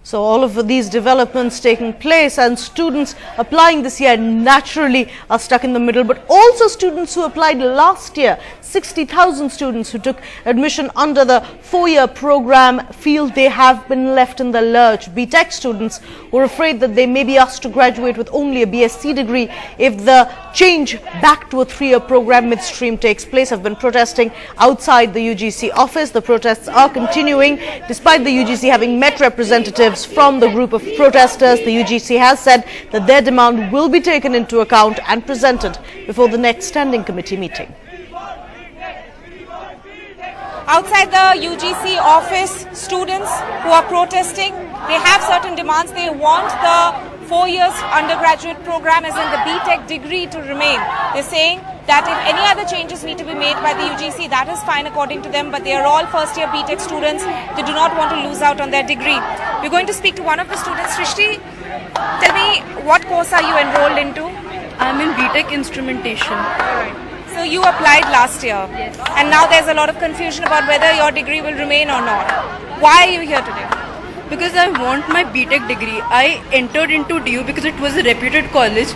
So all of these developments taking place, and students applying this year naturally are stuck in the middle, but also students who applied last year, 60,000 students who took admission under the 4-year program, feel they have been left in the lurch. BTech students were afraid that they may be asked to graduate with only a BSc degree if the change back to a 3-year program midstream takes place, have been protesting outside the UGC office. The protests are continuing despite the UGC having met representatives from the group of protesters. The UGC has said that their demand will be taken into account and presented before the next standing committee meeting. Outside the UGC office, students who are protesting, they have certain demands. They want the 4 years undergraduate program, as in the BTech degree, to remain. They're saying that if any other changes need to be made by the UGC, that is fine according to them, but they are all first-year BTech students. They do not want to lose out on their degree. We're going to speak to one of the students. Srishti, tell me, what course are you enrolled into? I'm in BTech instrumentation. So you applied last year. Yes. And now there's a lot of confusion about whether your degree will remain or not. Why are you here today? Because I want my BTech degree. I entered into DU because it was a reputed college.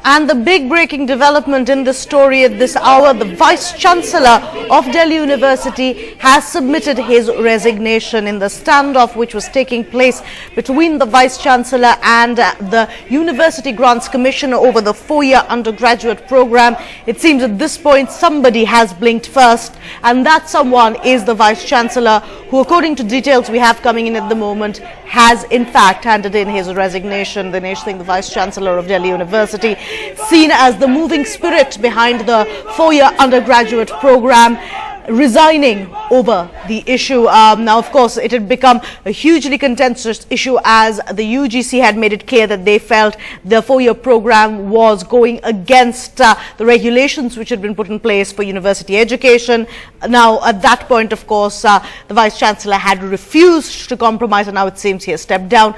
And the big breaking development in this story at this hour, the Vice Chancellor of Delhi University has submitted his resignation in the standoff which was taking place between the Vice Chancellor and the University Grants Commissioner over the 4-year undergraduate program. It seems at this point somebody has blinked first, and that someone is the Vice Chancellor, who, according to details we have coming in at the moment, has in fact handed in his resignation. Dinesh Singh, the Vice Chancellor of Delhi University, seen as the moving spirit behind the 4-year undergraduate program, resigning over the issue. Now, of course, it had become a hugely contentious issue, as the UGC had made it clear that they felt the 4-year program was going against the regulations which had been put in place for university education. Now, at that point, of course, the Vice Chancellor had refused to compromise, and now it seems he has stepped down.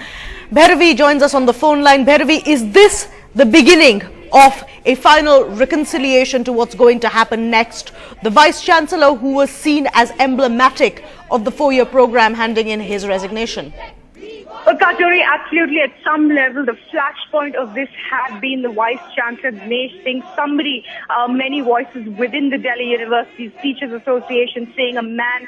Bhairavi joins us on the phone line. Bhairavi, is this the beginning of a final reconciliation to what's going to happen next? The Vice Chancellor, who was seen as emblematic of the 4-year program, handing in his resignation. Well, Kajori, absolutely, at some level, the flashpoint of this had been the Vice Chancellor, Dinesh Singh, many voices within the Delhi University's Teachers Association, saying a man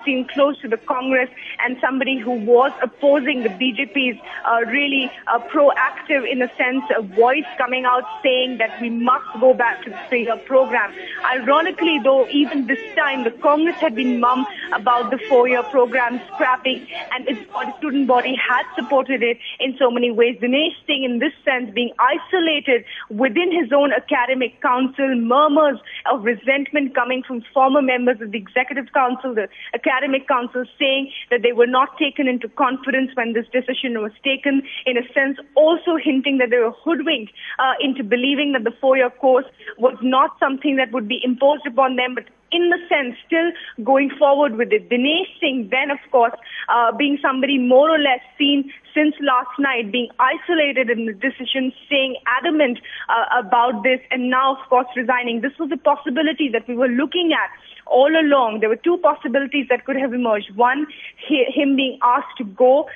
seen close to the Congress and somebody who was opposing the BJP's really proactive, in a sense, a voice coming out saying that we must go back to the 3-year program. Ironically, though, even this time, the Congress had been mum about the 4-year program scrapping, and its student body had supported it in so many ways. Dinesh Singh, in this sense, being isolated within his own academic council, murmurs of resentment coming from former members of the Executive Council, the Academic Council, saying that they were not taken into confidence when this decision was taken, in a sense also hinting that they were hoodwinked into believing that the 4-year course was not something that would be imposed upon them, but in the sense, still going forward with it. Dinesh Singh then, of course, being somebody more or less seen since last night, being isolated in the decision, staying adamant about this, and now, of course, resigning. This was a possibility that we were looking at all along. There were two possibilities that could have emerged. One, him being asked to go,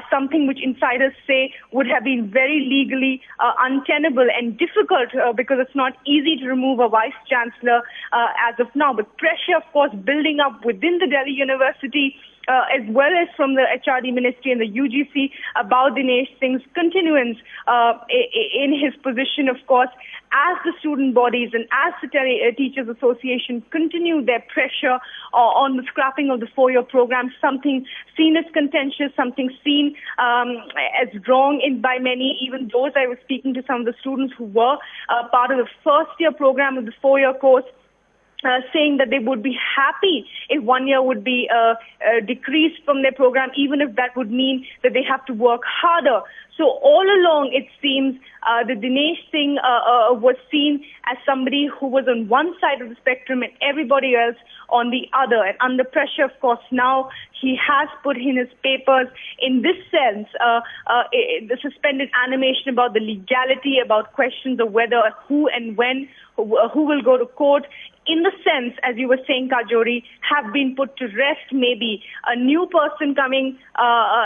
something which insiders say would have been very legally untenable and difficult because it's not easy to remove a Vice Chancellor as of now. But pressure, of course, building up within the Delhi University, as well as from the HRD Ministry and the UGC, about Dinesh Singh's continuance in his position, of course, as the student bodies and as the Teachers Association continue their pressure on the scrapping of the 4-year program, something seen as contentious, something seen as wrong by many, even those I was speaking to, some of the students who were part of the first-year program of the 4-year course, saying that they would be happy if 1 year would be decreased from their program, even if that would mean that they have to work harder. So all along, it seems that Dinesh Singh was seen as somebody who was on one side of the spectrum and everybody else on the other. And under pressure, of course, now he has put in his papers, in this sense, the suspended animation about the legality, about questions of whether, who and when who will go to court. In the sense, as you were saying, Kajori, have been put to rest. Maybe a new person coming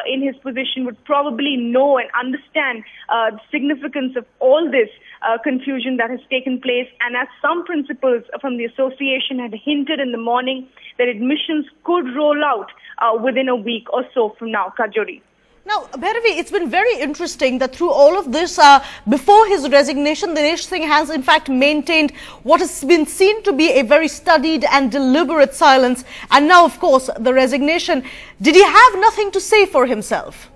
in his position would probably know and understand the significance of all this confusion that has taken place. And as some principals from the association had hinted in the morning, that admissions could roll out within a week or so from now, Kajori. Now, Bhairavi, it's been very interesting that through all of this, before his resignation, Dinesh Singh has in fact maintained what has been seen to be a very studied and deliberate silence. And now, of course, the resignation. Did he have nothing to say for himself?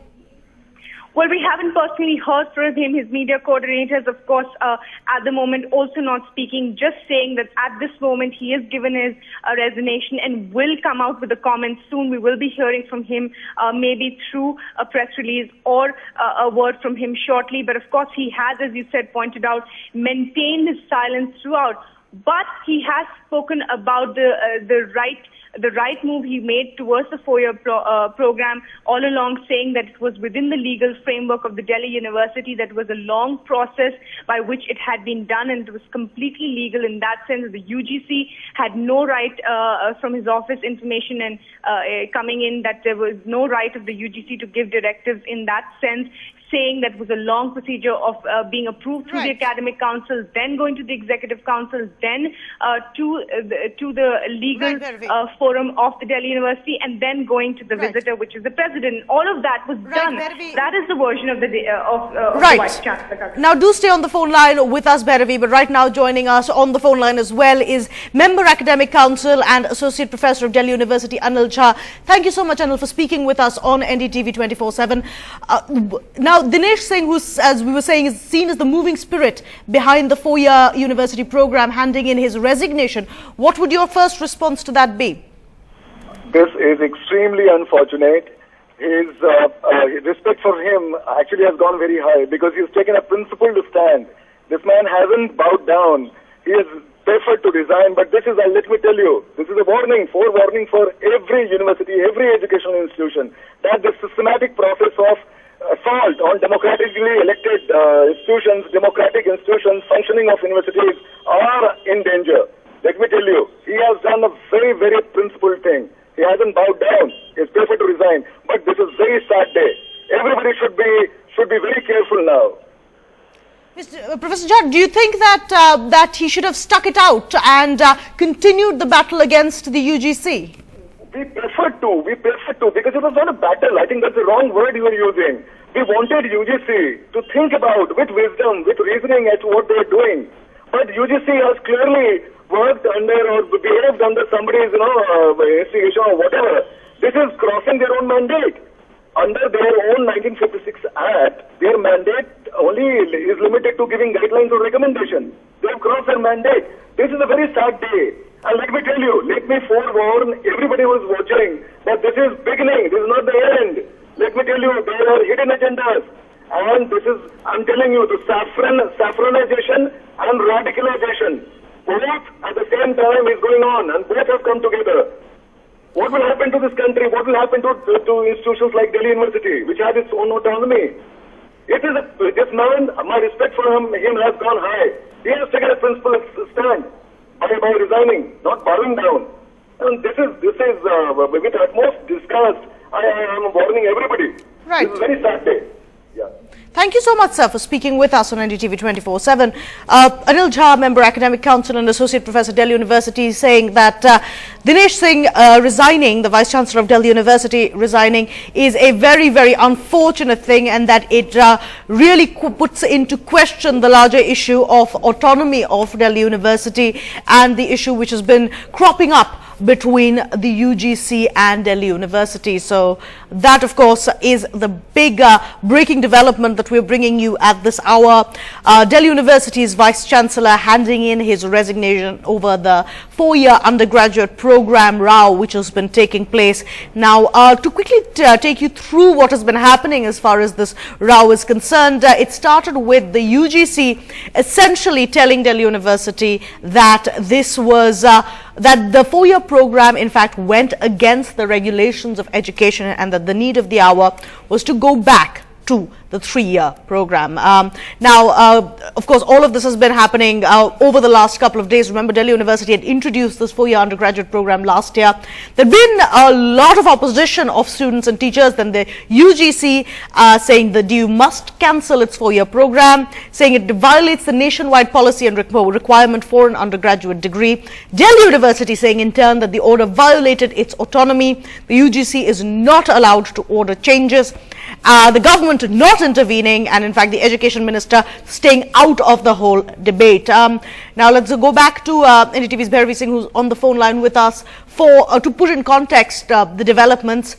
Well, we haven't personally heard from him. His media coordinators, of course, at the moment also not speaking, just saying that at this moment he has given his resignation and will come out with a comment soon. We will be hearing from him maybe through a press release or a word from him shortly. But of course, he has, as you said, pointed out, maintained his silence throughout. But he has spoken about the right move he made towards the four-year program all along, saying that it was within the legal framework of the Delhi University, that was a long process by which it had been done, and it was completely legal in that sense. The UGC had no right from his office information and coming in, that there was no right of the UGC to give directives in that sense, saying that it was a long procedure of being approved through the academic council, then going to the executive council, then to the legal forum of the Delhi University, and then going to the visitor, which is the president. All of that was done. That is the version of the Vice Chancellor. Now, do stay on the phone line with us, Bhairavi, but right now joining us on the phone line as well is Member Academic Council and Associate Professor of Delhi University, Anil Jha. Thank you so much, Anil, for speaking with us on NDTV 24/7. Now, Dinesh Singh, who, as we were saying, is seen as the moving spirit behind the four-year university program, handing in his resignation. What would your first response to that be? This is extremely unfortunate. His respect for him actually has gone very high because he's taken a principled stand. This man hasn't bowed down. He has preferred to resign, but this is, let me tell you, this is a warning for every university, every educational institution, that the systematic process of assault on democratically elected institutions, democratic institutions, functioning of universities are in danger. Let me tell you, he has done a very, very principled thing. He hasn't bowed down. He's preferred to resign. But this is a very sad day. Everybody should be very careful now. Professor Jha, do you think that he should have stuck it out and continued the battle against the UGC? We prefer to, because it was not a battle. I think that's the wrong word you were using. We wanted UGC to think about, with wisdom, with reasoning, at what they're doing. But UGC has clearly worked under or behaved under somebody's, instigation or whatever. This is crossing their own mandate. Under their own 1956 Act, their mandate only is limited to giving guidelines or recommendations. They have crossed their mandate. This is a very sad day. And let me tell you, let me forewarn everybody who is watching that this is beginning, this is not the end. Let me tell you, there are hidden agendas. And this is, I'm telling you, the saffronization and radicalization, both at the same time is going on, and both have come together. What will happen to this country? What will happen to institutions like Delhi University, which has its own autonomy? This man, my respect for him has gone high. He has taken a principled stand by resigning, not bowing down. And this is with utmost disgust. I am warning everybody. Right. This is a very sad day. Yeah. Thank you so much, sir, for speaking with us on NDTV 24/7. Anil Jha, Member Academic Council and Associate Professor, Delhi University, saying that Dinesh Singh resigning, the Vice Chancellor of Delhi University resigning, is a very, very unfortunate thing, and that it really puts into question the larger issue of autonomy of Delhi University and the issue which has been cropping up between the UGC and Delhi University. So that, of course, is the big breaking development that we're bringing you at this hour. Delhi University's Vice Chancellor handing in his resignation over the four-year undergraduate program row which has been taking place. Now, to quickly take you through what has been happening as far as this row is concerned, it started with the UGC essentially telling Delhi University that this was that the four-year program in fact went against the regulations of education, and that the need of the hour was to go back to the 3-year program. Of course, all of this has been happening over the last couple of days. Remember, Delhi University had introduced this 4-year undergraduate program last year. There had been a lot of opposition of students and teachers. Then the UGC saying the DU must cancel its 4-year program, saying it violates the nationwide policy and requirement for an undergraduate degree. Delhi University saying in turn that the order violated its autonomy. The UGC is not allowed to order changes. The government not intervening, and in fact the education minister staying out of the whole debate. Now let's go back to NDTV's Bhairavi Singh, who's on the phone line with us to put in context the developments.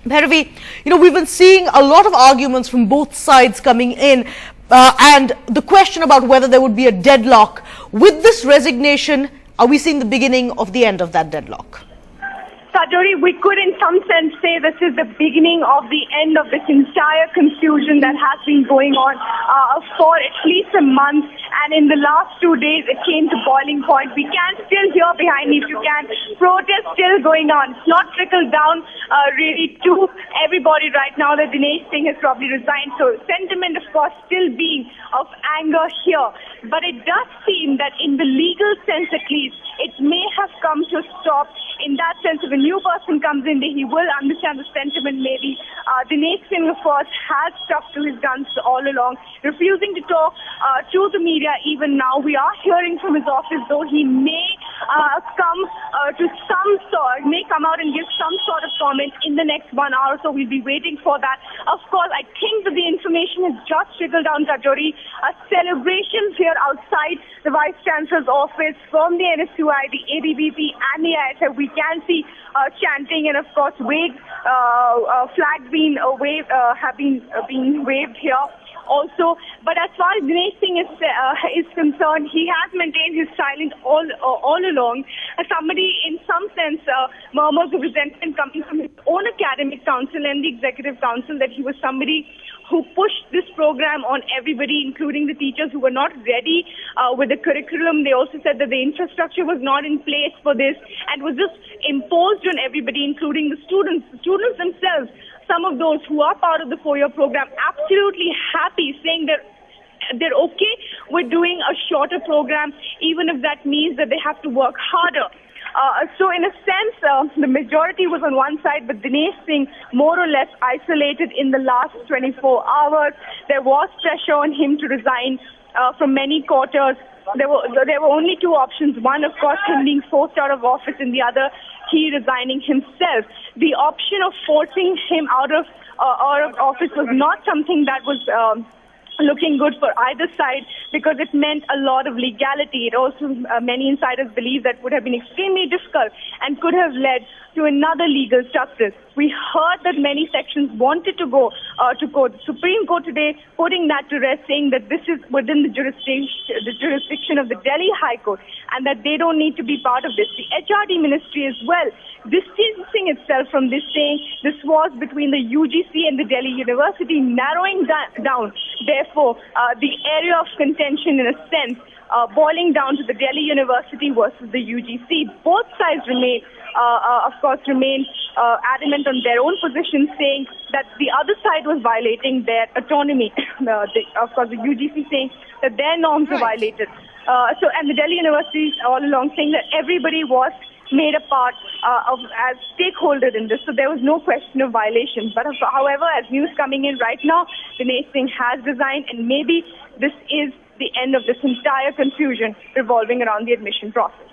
Bhairavi, we've been seeing a lot of arguments from both sides coming in, and the question about whether there would be a deadlock. With this resignation, are we seeing the beginning of the end of that deadlock? Sajori, we could in some sense say this is the beginning of the end of this entire confusion that has been going on for at least a month, and in the last 2 days it came to boiling point. We can still hear behind me, if you can, protest still going on. It's not trickled down really to everybody right now that Dinesh Singh has probably resigned, so sentiment of course still being of anger here. But it does seem that in the legal sense at least, it may have come to a stop. In that sense, if a new person comes in, he will understand the sentiment maybe. Dinesh Singh, of course, has stuck to his guns all along, refusing to talk to the media even now. We are hearing from his office, though he may come out and give some sort of comment in the next 1 hour, so we'll be waiting for that. Of course, I think that the information has just trickled down, Tajori. Celebrations here outside the Vice Chancellor's office from the NSUI, the ABVP and the ISF. We can see chanting and of course flags being waved, have been being waved here also. But as far as Dinesh Singh is concerned, he has maintained his silence all along. Somebody in some sense murmurs of resentment coming from his own academic council and the executive council that he was somebody who pushed this program on everybody, including the teachers who were not ready with the curriculum. They also said that the infrastructure was not in place for this and was just imposed on everybody, including the students. The students themselves, some of those who are part of the 4-year program, absolutely happy, saying that they're okay with doing a shorter program, even if that means that they have to work harder. So in a sense, the majority was on one side, but Dinesh Singh more or less isolated in the last 24 hours. There was pressure on him to resign from many quarters. There were only two options. One, of course, him being forced out of office, and the other, he resigning himself. The option of forcing him out of office was not something that was looking good for either side, because it meant a lot of legality. It also, many insiders believe, that would have been extremely difficult and could have led to another legal success. We heard that many sections wanted to go to court. The Supreme Court today putting that to rest, saying that this is within the jurisdiction of the Delhi High Court and that they don't need to be part of this. The HRD ministry as well distancing itself from this, saying this was between the UGC and the Delhi University, narrowing down, therefore, the area of contention in a sense, boiling down to the Delhi University versus the UGC. Both sides remain adamant on their own position, saying that the other side was violating their autonomy. Of course, the UGC saying that their norms were violated. And the Delhi University all along saying that everybody was made a part as stakeholders in this, so there was no question of violation. But however, as news coming in right now, Dinesh Singh has resigned, and maybe this is the end of this entire confusion revolving around the admission process.